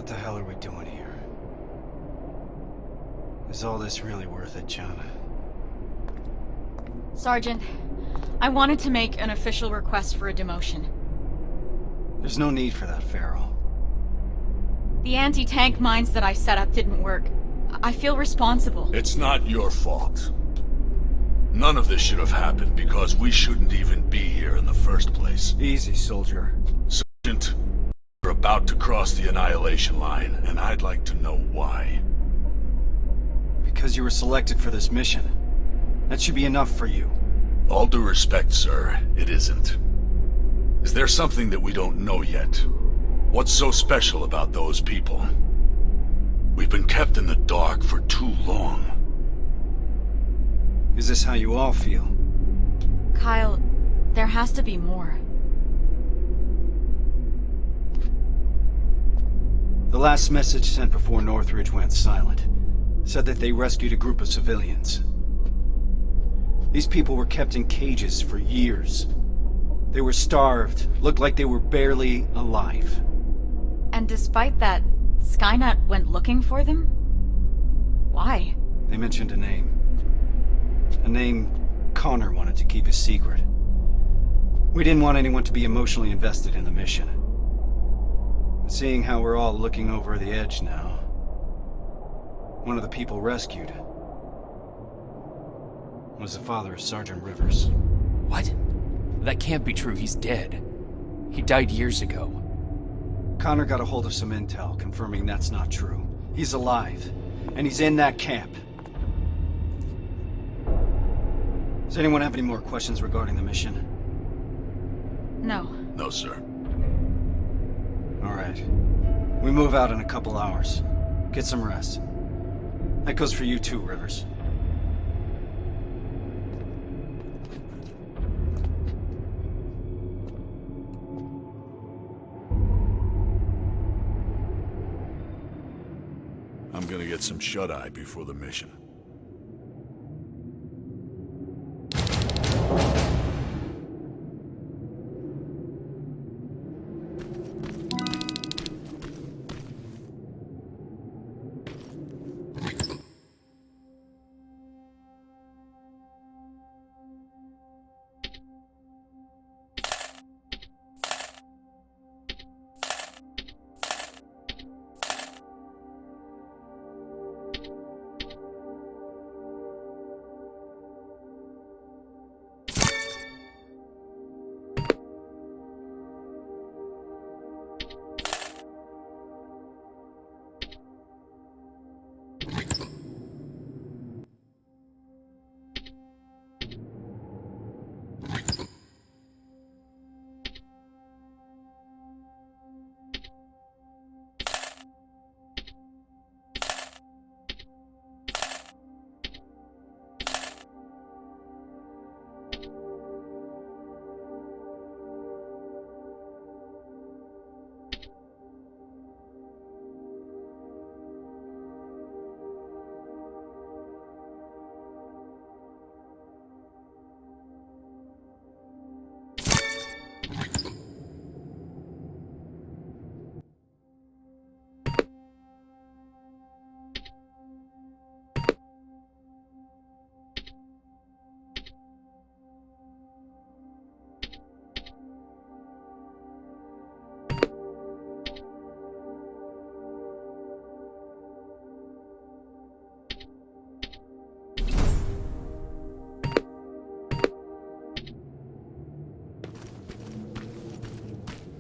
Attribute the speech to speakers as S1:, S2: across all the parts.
S1: What the hell are we doing here? Is all this really worth it, Jana?
S2: Sergeant, I wanted to make an official request for a demotion.
S1: There's no need for that, Farrell.
S2: The anti-tank mines that I set up didn't work. I feel responsible.
S3: It's not your fault. None of this should have happened because we shouldn't even be here in the first place.
S1: Easy, soldier.
S3: Sergeant, we're about to cross the Annihilation line, and I'd like to know why.
S1: Because you were selected for this mission. That should be enough for you.
S3: All due respect, sir, it isn't. Is there something that we don't know yet? What's so special about those people? We've been kept in the dark for too long.
S1: Is this how you all feel?
S2: Kyle, there has to be more.
S1: The last message sent before Northridge went silent said that they rescued a group of civilians. These people were kept in cages for years. They were starved, looked like they were barely alive.
S2: And despite that, Skynet went looking for them? Why?
S1: They mentioned a name. A name Connor wanted to keep a secret. We didn't want anyone to be emotionally invested in the mission. Seeing how we're all looking over the edge now, one of the people rescued was the father of Sergeant Rivers.
S4: What? That can't be true. He's dead. He died years ago.
S1: Connor got a hold of some intel confirming that's not true. He's alive, and he's in that camp. Does anyone have any more questions regarding the mission?
S2: No.
S3: No, sir.
S1: All right. We move out in a couple hours. Get some rest. That goes for you too, Rivers.
S3: I'm gonna get some shut-eye before the mission.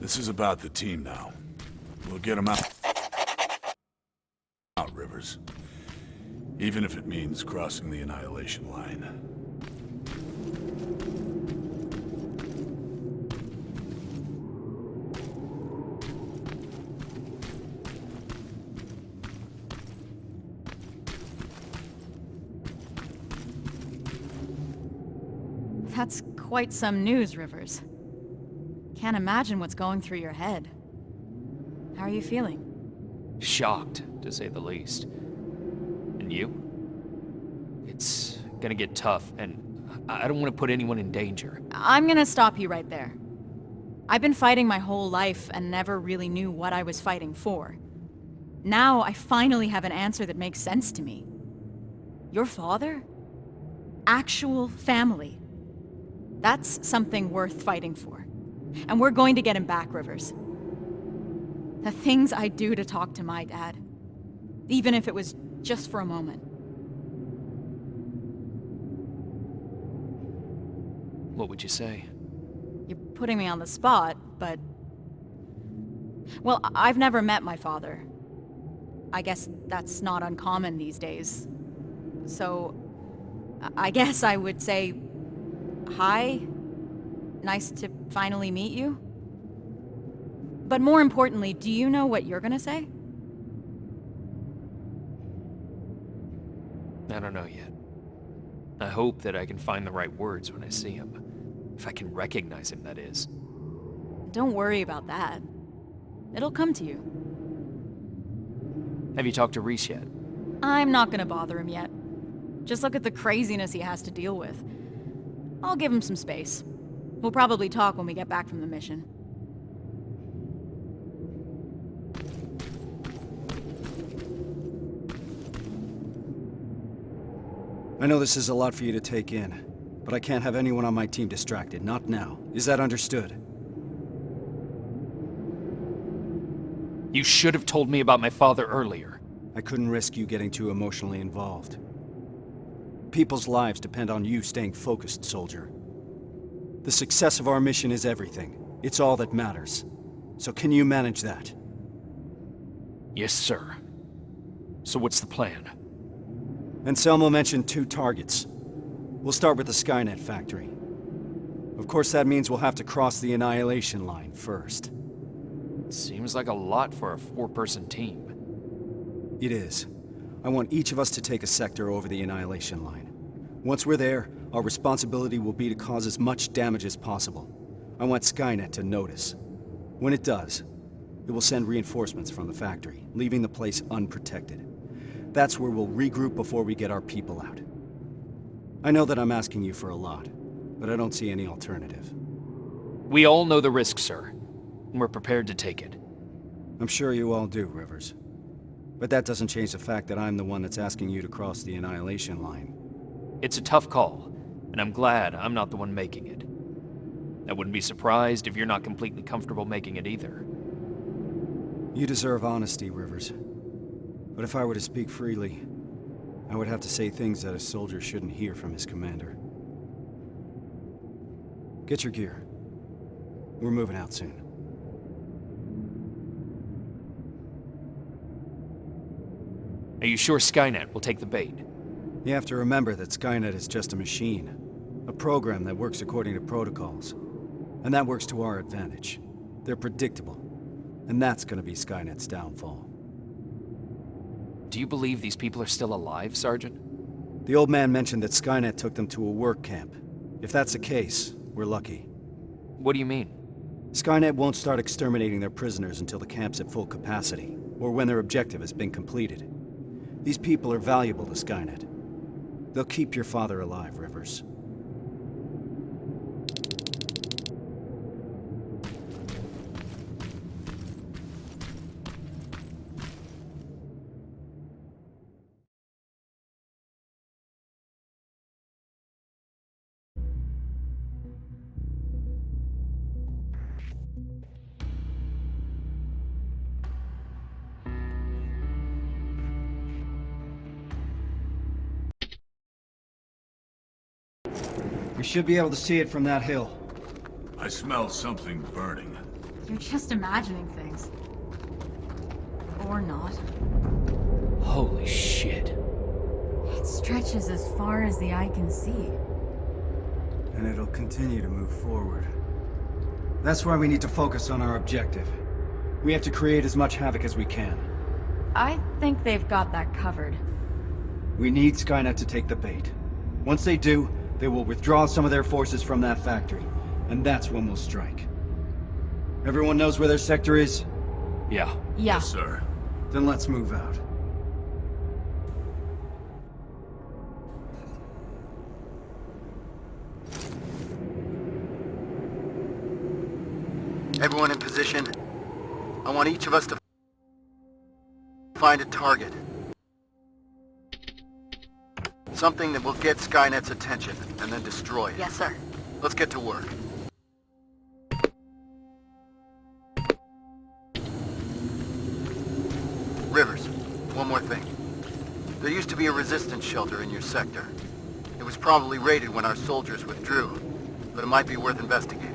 S3: This is about the team now. We'll get them out, Rivers. Even if it means crossing the Annihilation line.
S2: That's quite some news, Rivers. Can't imagine what's going through your head. How are you feeling?
S4: Shocked, to say the least. And you? It's gonna get tough, and I don't want to put anyone in danger.
S2: I'm gonna stop you right there. I've been fighting my whole life and never really knew what I was fighting for. Now I finally have an answer that makes sense to me. Your father? Actual family. That's something worth fighting for. And we're going to get him back, Rivers. The things I'd do to talk to my dad. Even if it was just for a moment.
S4: What would you say?
S2: You're putting me on the spot, but... Well, I've never met my father. I guess that's not uncommon these days. So, I guess I would say... Hi? Nice to finally meet you? But more importantly, do you know what you're gonna say?
S4: I don't know yet. I hope that I can find the right words when I see him. If I can recognize him, that is.
S2: Don't worry about that. It'll come to you.
S4: Have you talked to Reese yet?
S2: I'm not gonna bother him yet. Just look at the craziness he has to deal with. I'll give him some space. We'll probably talk when we get back from the mission.
S1: I know this is a lot for you to take in, but I can't have anyone on my team distracted, not now. Is that understood?
S4: You should have told me about my father earlier.
S1: I couldn't risk you getting too emotionally involved. People's lives depend on you staying focused, soldier. The success of our mission is everything. It's all that matters. So can you manage that?
S4: Yes, sir. So what's the plan?
S1: Anselmo mentioned 2 targets. We'll start with the Skynet factory. Of course, that means we'll have to cross the Annihilation line first.
S4: Seems like a lot for a 4-person team.
S1: It is. I want each of us to take a sector over the Annihilation line. Once we're there, our responsibility will be to cause as much damage as possible. I want Skynet to notice. When it does, it will send reinforcements from the factory, leaving the place unprotected. That's where we'll regroup before we get our people out. I know that I'm asking you for a lot, but I don't see any alternative.
S4: We all know the risk, sir, and we're prepared to take it.
S1: I'm sure you all do, Rivers. But that doesn't change the fact that I'm the one that's asking you to cross the Annihilation line.
S4: It's a tough call, and I'm glad I'm not the one making it. I wouldn't be surprised if you're not completely comfortable making it either.
S1: You deserve honesty, Rivers. But if I were to speak freely, I would have to say things that a soldier shouldn't hear from his commander. Get your gear. We're moving out soon.
S4: Are you sure Skynet will take the bait?
S1: You have to remember that Skynet is just a machine. A program that works according to protocols. And that works to our advantage. They're predictable. And that's gonna be Skynet's downfall.
S4: Do you believe these people are still alive, Sergeant?
S1: The old man mentioned that Skynet took them to a work camp. If that's the case, we're lucky.
S4: What do you mean?
S1: Skynet won't start exterminating their prisoners until the camp's at full capacity, or when their objective has been completed. These people are valuable to Skynet. They'll keep your father alive, Rivers. We should be able to see it from that hill.
S3: I smell something burning.
S2: You're just imagining things. Or not.
S4: Holy shit.
S2: It stretches as far as the eye can see.
S1: And it'll continue to move forward. That's why we need to focus on our objective. We have to create as much havoc as we can.
S2: I think they've got that covered.
S1: We need Skynet to take the bait. Once they do, they will withdraw some of their forces from that factory. And that's when we'll strike. Everyone knows where their sector is?
S4: Yeah.
S2: Yeah.
S3: Yes, sir.
S1: Then let's move out. Everyone in position. I want each of us to
S5: find a target. Something that will get Skynet's attention, and then destroy it.
S2: Yes, sir.
S5: Let's get to work. Rivers, one more thing. There used to be a resistance shelter in your sector. It was probably raided when our soldiers withdrew, but it might be worth investigating.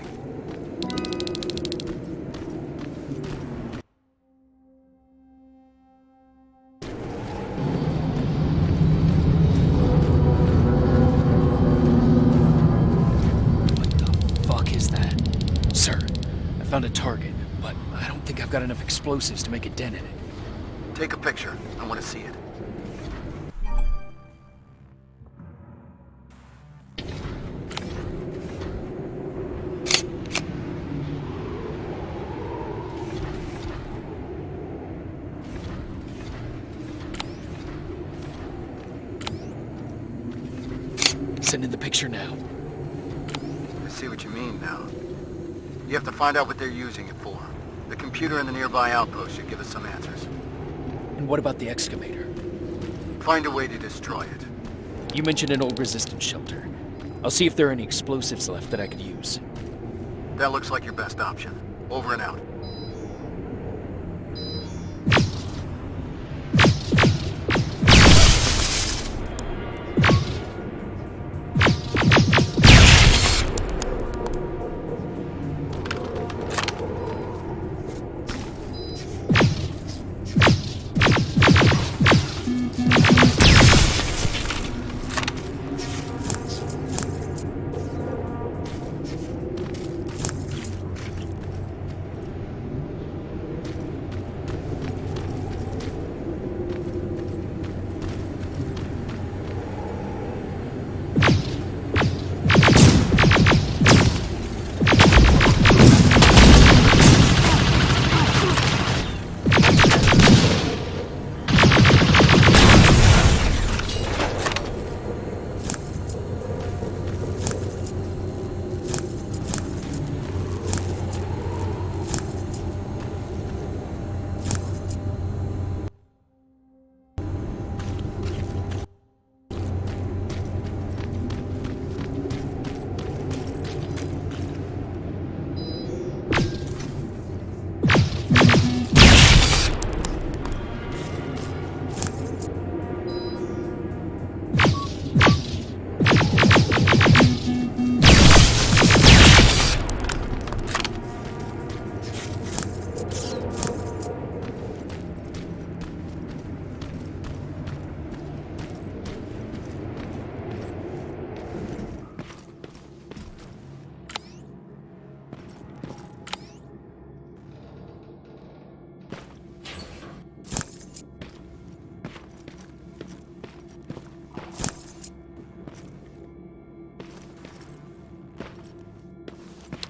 S4: I found a target, but I don't think I've got enough explosives to make a dent in it.
S5: Take a picture. I want to see it.
S4: Sending the picture now.
S5: I see what you mean now. You have to find out what they're using it for. The computer in the nearby outpost should give us some answers.
S4: And what about the excavator?
S5: Find a way to destroy it.
S4: You mentioned an old resistance shelter. I'll see if there are any explosives left that I could use.
S5: That looks like your best option. Over and out.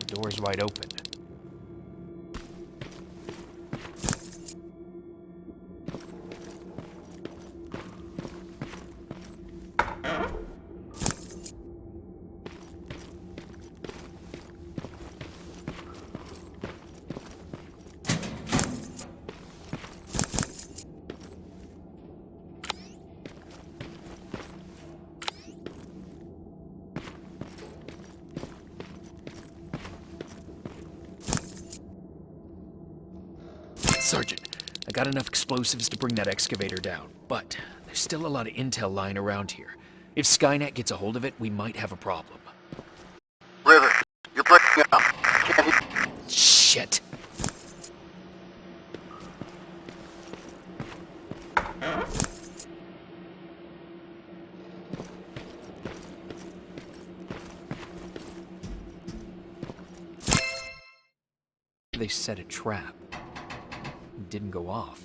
S4: Door's wide open. Sergeant, I got enough explosives to bring that excavator down, but there's still a lot of intel lying around here. If Skynet gets a hold of it, we might have a problem.
S5: River, you're breaking up. Can't hear.
S4: Shit. They set a trap. It didn't go off.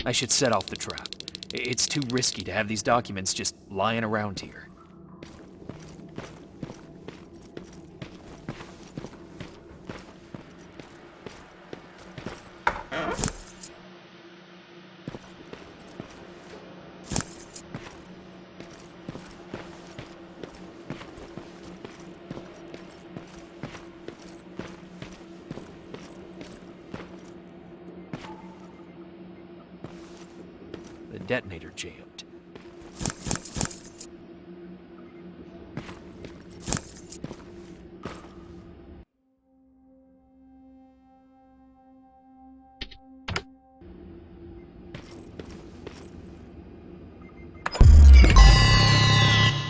S4: I should set off the trap. It's too risky to have these documents just lying around here. The detonator jammed.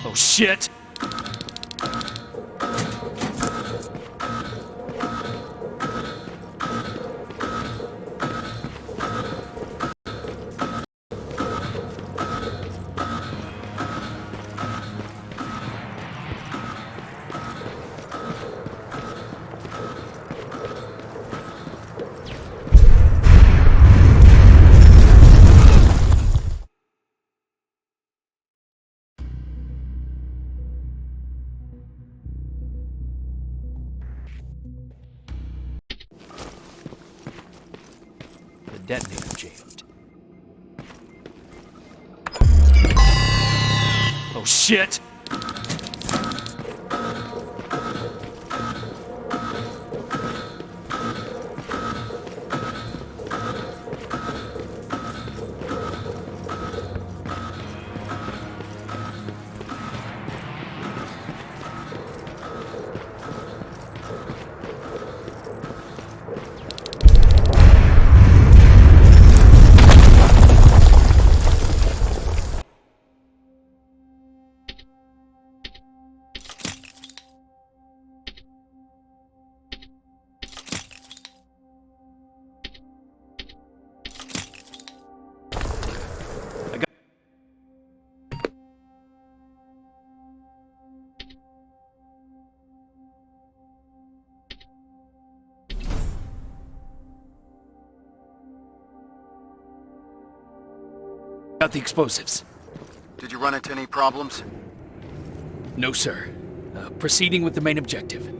S4: Oh shit! The detonator jammed. Oh shit! Got the explosives.
S5: Did you run into any problems?
S4: No, sir. Proceeding with the main objective.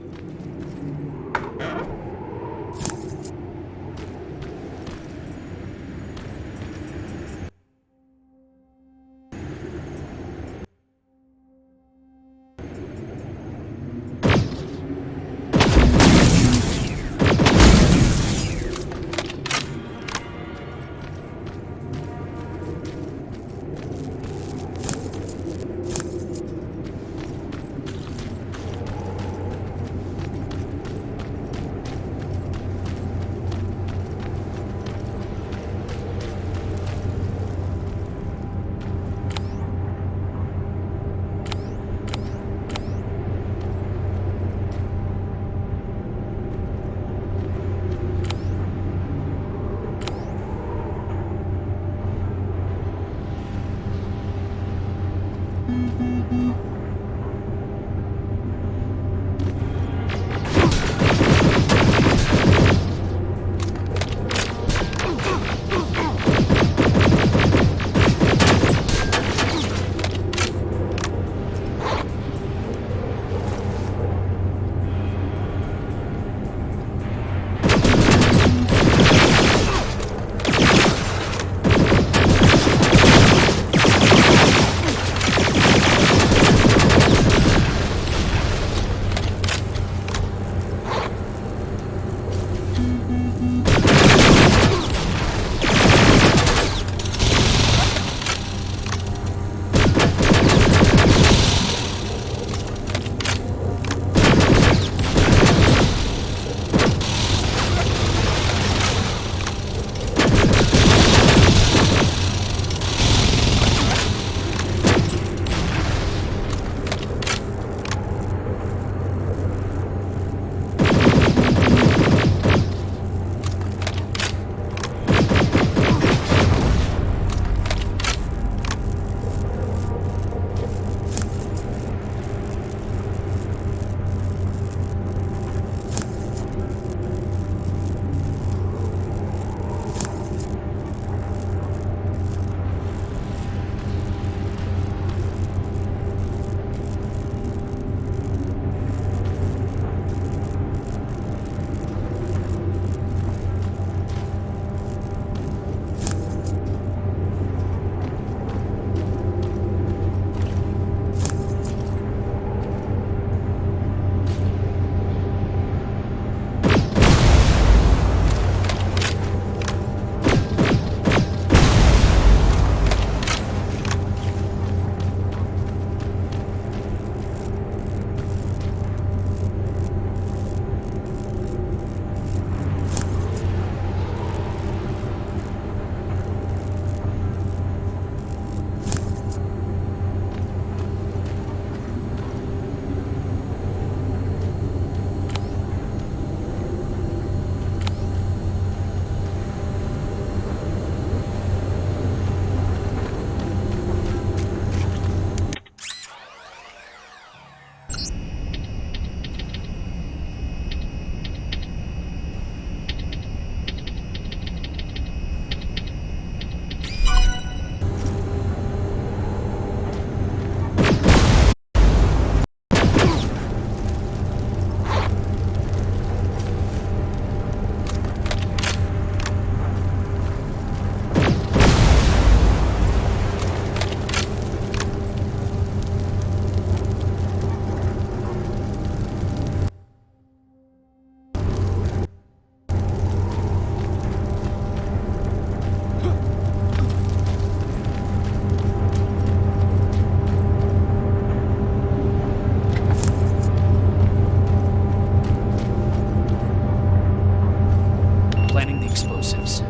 S4: planting the explosives.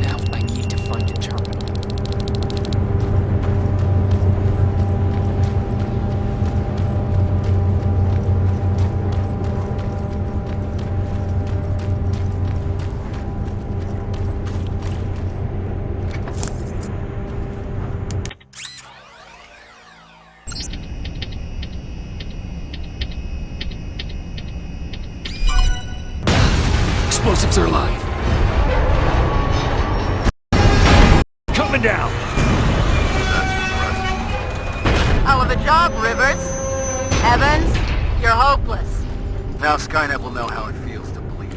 S4: Now I need to find a terminal. Explosives are alive. Coming down.
S6: Hell of a job, Rivers. Evans, you're hopeless.
S5: Now Skynet will know how it feels to bleed.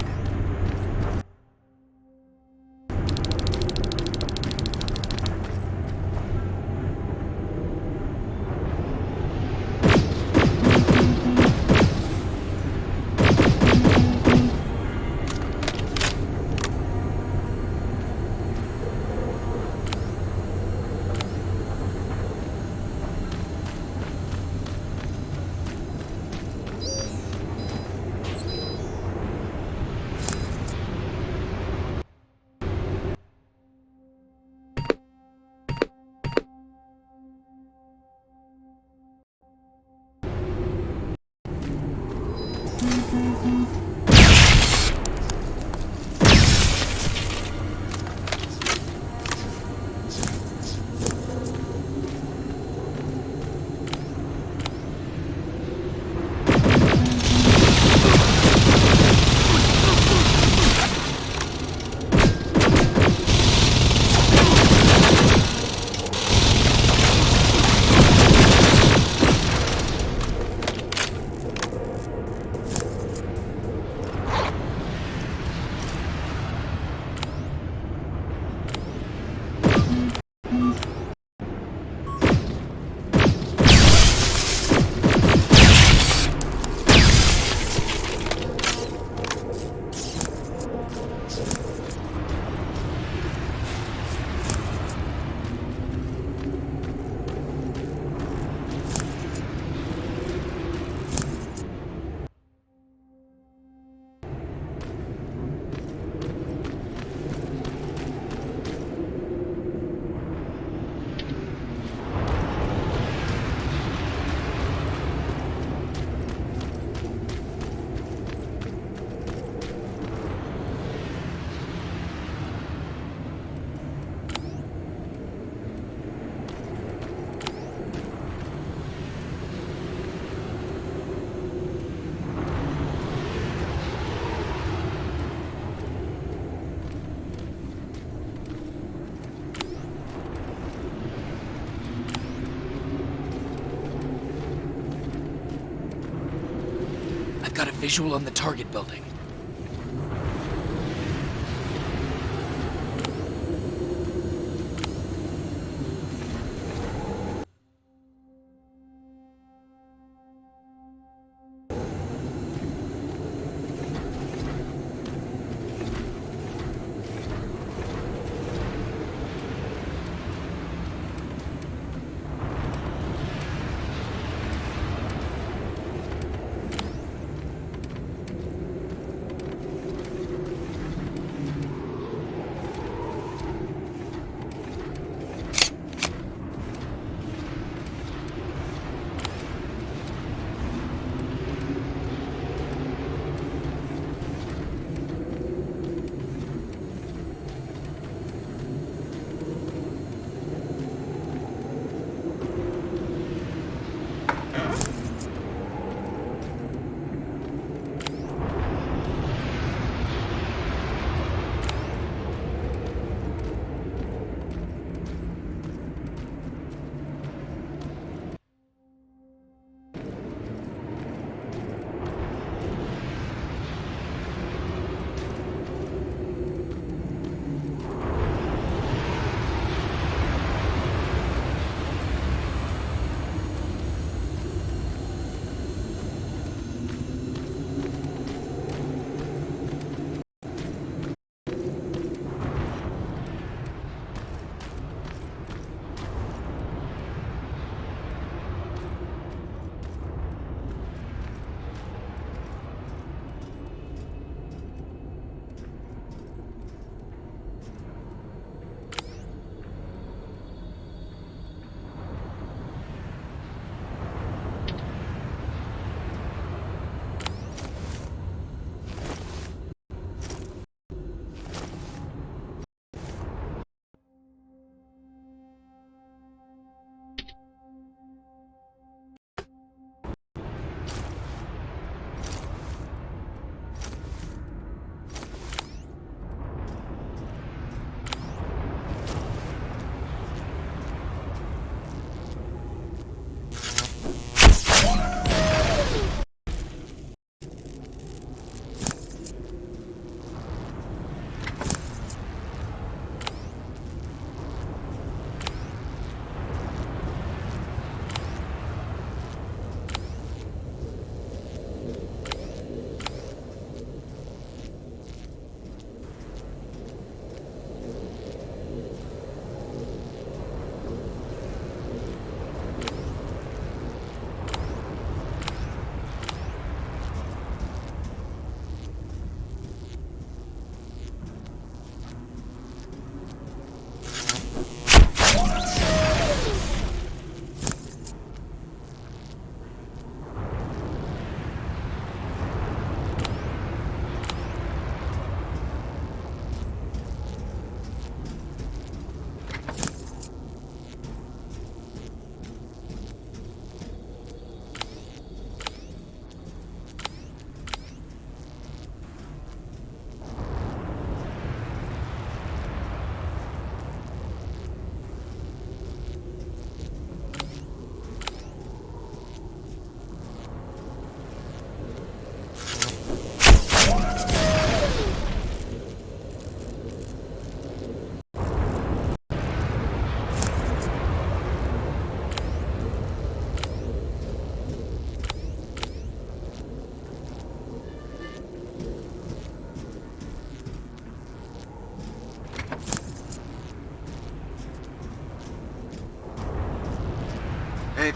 S4: Got a visual on the target building.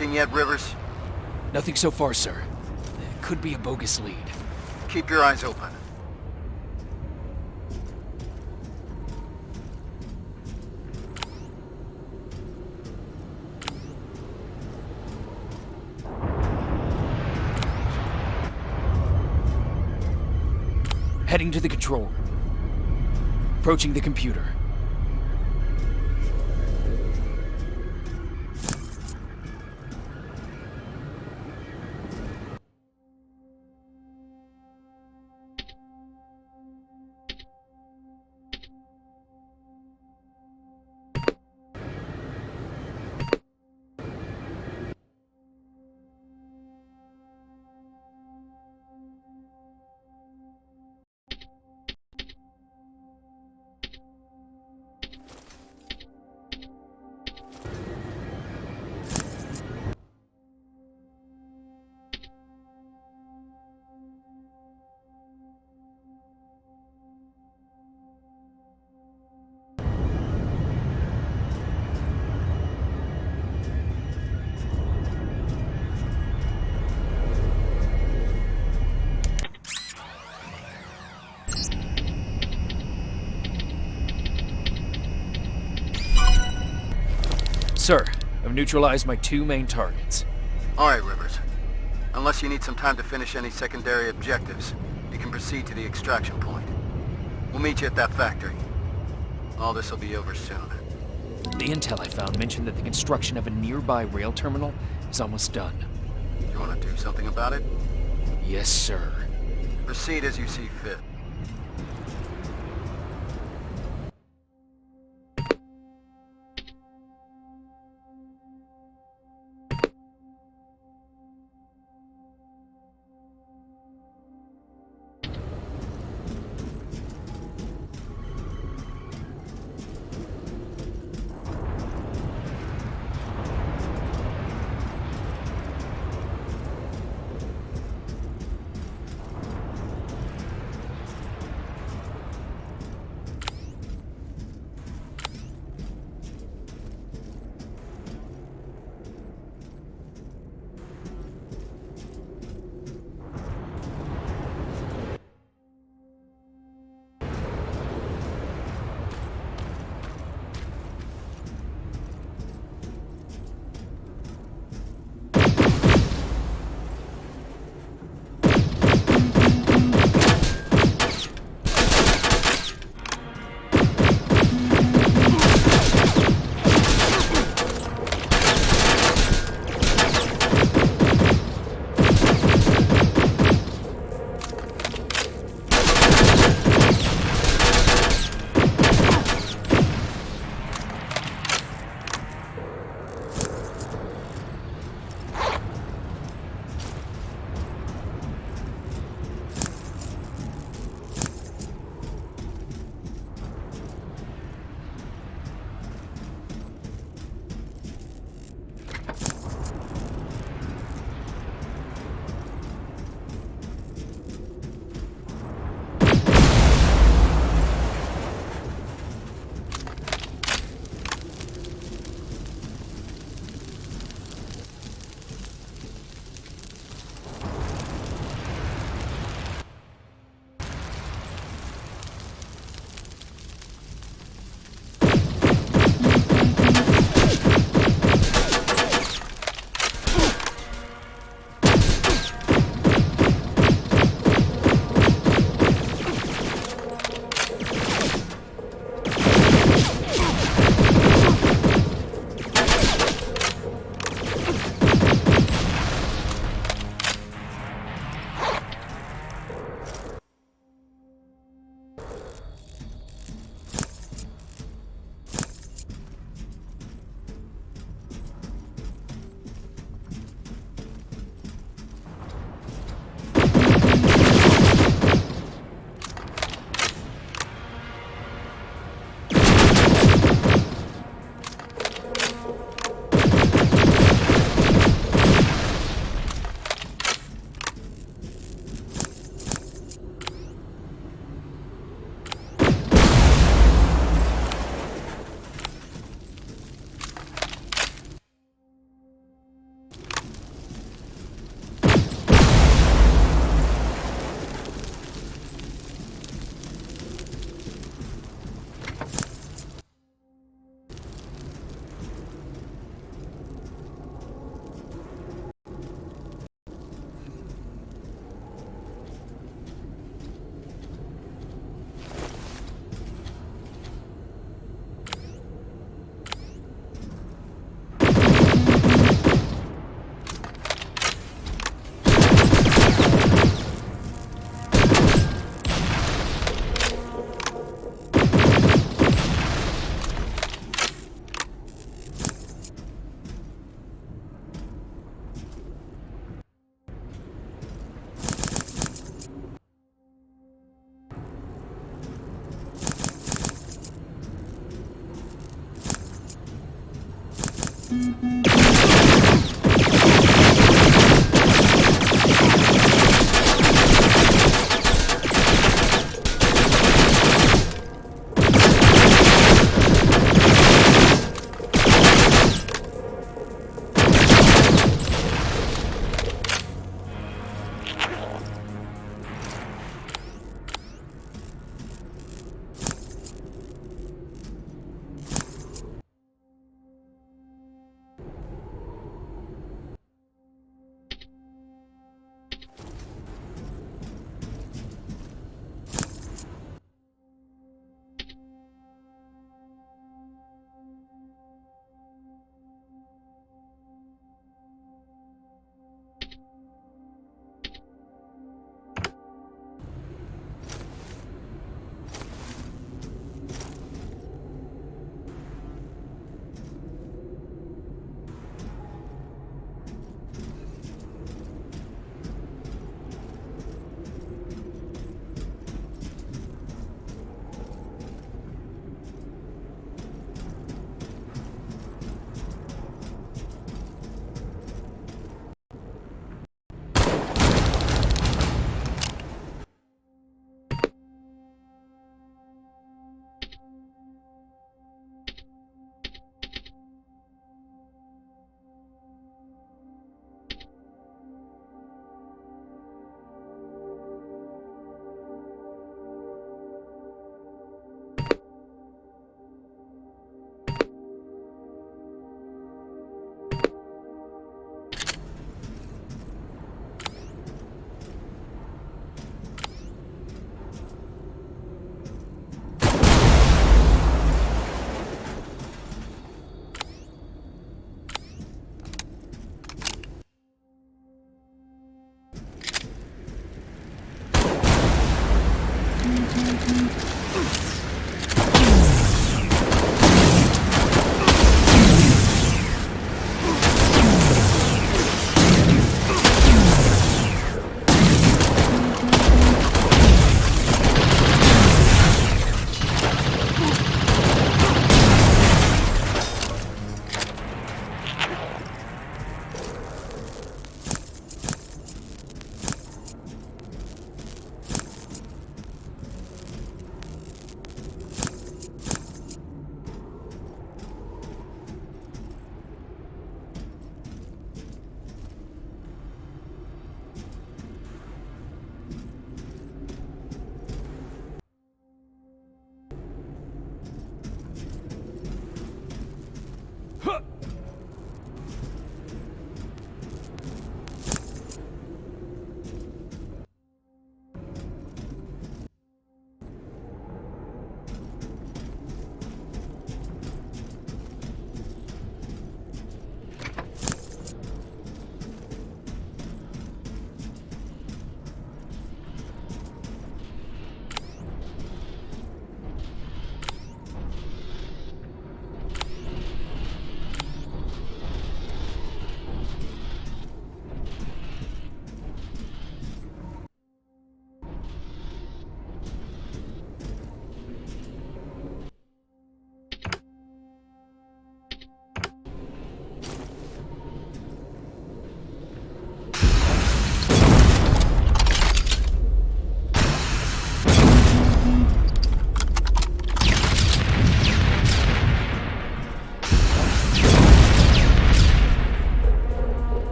S5: anything yet, Rivers?
S4: Nothing so far, sir. It could be a bogus lead.
S5: Keep your eyes open.
S4: Heading to the control room. Approaching the computer. Sir, I've neutralized my 2 main targets.
S5: Alright, Rivers. Unless you need some time to finish any secondary objectives, you can proceed to the extraction point. We'll meet you at that factory. All this will be over soon.
S4: The intel I found mentioned that the construction of a nearby rail terminal is almost done.
S5: You want to do something about it?
S4: Yes, sir.
S5: Proceed as you see fit.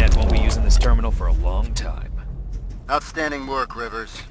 S4: Skynet won't be using this terminal for a long time.
S5: Outstanding work, Rivers.